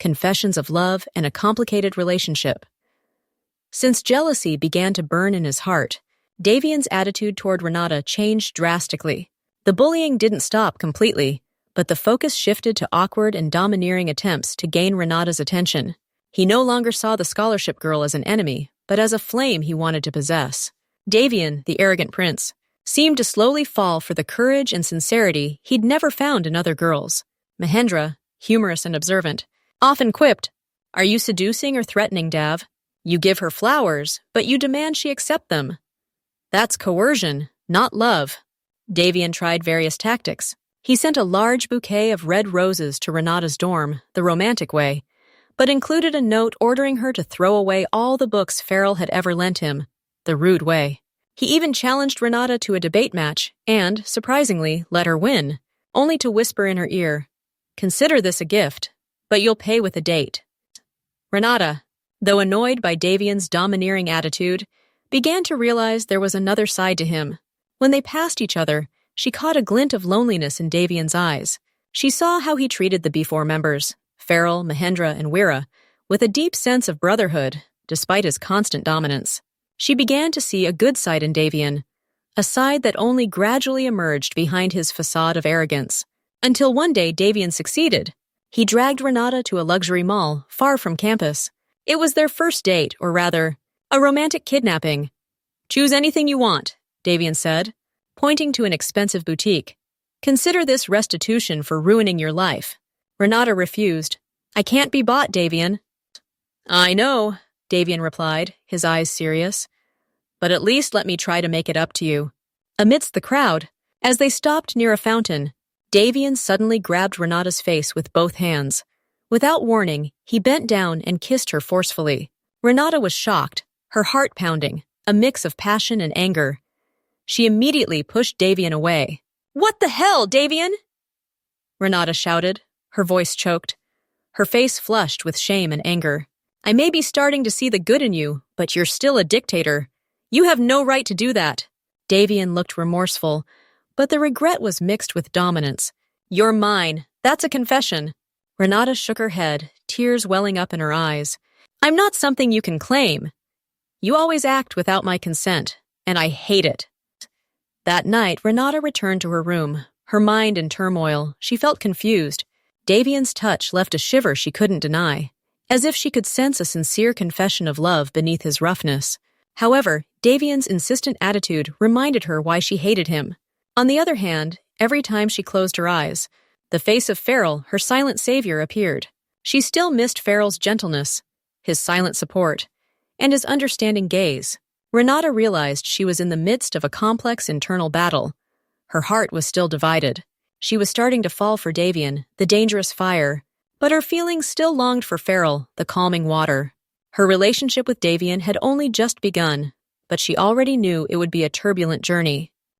confessions of love, and a complicated relationship. Since jealousy began to burn in his heart, Davian's attitude toward Renata changed drastically. The bullying didn't stop completely, but the focus shifted to awkward and domineering attempts to gain Renata's attention. He no longer saw the scholarship girl as an enemy, but as a flame he wanted to possess. Davian, the arrogant prince, seemed to slowly fall for the courage and sincerity he'd never found in other girls. Mahendra, humorous and observant, often quipped, "Are you seducing or threatening, Dav? You give her flowers, but you demand she accept them. That's coercion, not love." Davian tried various tactics. He sent a large bouquet of red roses to Renata's dorm, the romantic way, but included a note ordering her to throw away all the books Farrell had ever lent him, the rude way. He even challenged Renata to a debate match and, surprisingly, let her win, only to whisper in her ear, "Consider this a gift, but you'll pay with a date." Renata, though annoyed by Davian's domineering attitude, began to realize there was another side to him. When they passed each other, she caught a glint of loneliness in Davian's eyes. She saw how he treated the Ep.4 members, Farrell, Mahendra, and Weera, with a deep sense of brotherhood, despite his constant dominance. She began to see a good side in Davian, a side that only gradually emerged behind his facade of arrogance. Until one day Davian succeeded. He dragged Renata to a luxury mall, far from campus. It was their first date, or rather, a romantic kidnapping. "Choose anything you want," Davian said, pointing to an expensive boutique. "Consider this restitution for ruining your life." Renata refused. "I can't be bought, Davian." "I know," Davian replied, his eyes serious. "But at least let me try to make it up to you." Amidst the crowd, as they stopped near a fountain, Davian suddenly grabbed Renata's face with both hands. Without warning, he bent down and kissed her forcefully. Renata was shocked, her heart pounding, a mix of passion and anger. She immediately pushed Davian away. "What the hell, Davian?" Renata shouted, her voice choked, her face flushed with shame and anger. "I may be starting to see the good in you, but you're still a dictator. You have no right to do that." Davian looked remorseful, but the regret was mixed with dominance. "You're mine. That's a confession." Renata shook her head, tears welling up in her eyes. "I'm not something you can claim. You always act without my consent, and I hate it." That night, Renata returned to her room, her mind in turmoil. She felt confused. Davian's touch left a shiver she couldn't deny, as if she could sense a sincere confession of love beneath his roughness. However, Davian's insistent attitude reminded her why she hated him. On the other hand, every time she closed her eyes, the face of Farrell, her silent savior, appeared. She still missed Farrell's gentleness, his silent support, and his understanding gaze. Renata realized she was in the midst of a complex internal battle. Her heart was still divided. She was starting to fall for Davian, the dangerous fire, but her feelings still longed for Farrell, the calming water. Her relationship with Davian had only just begun, but she already knew it would be a turbulent journey.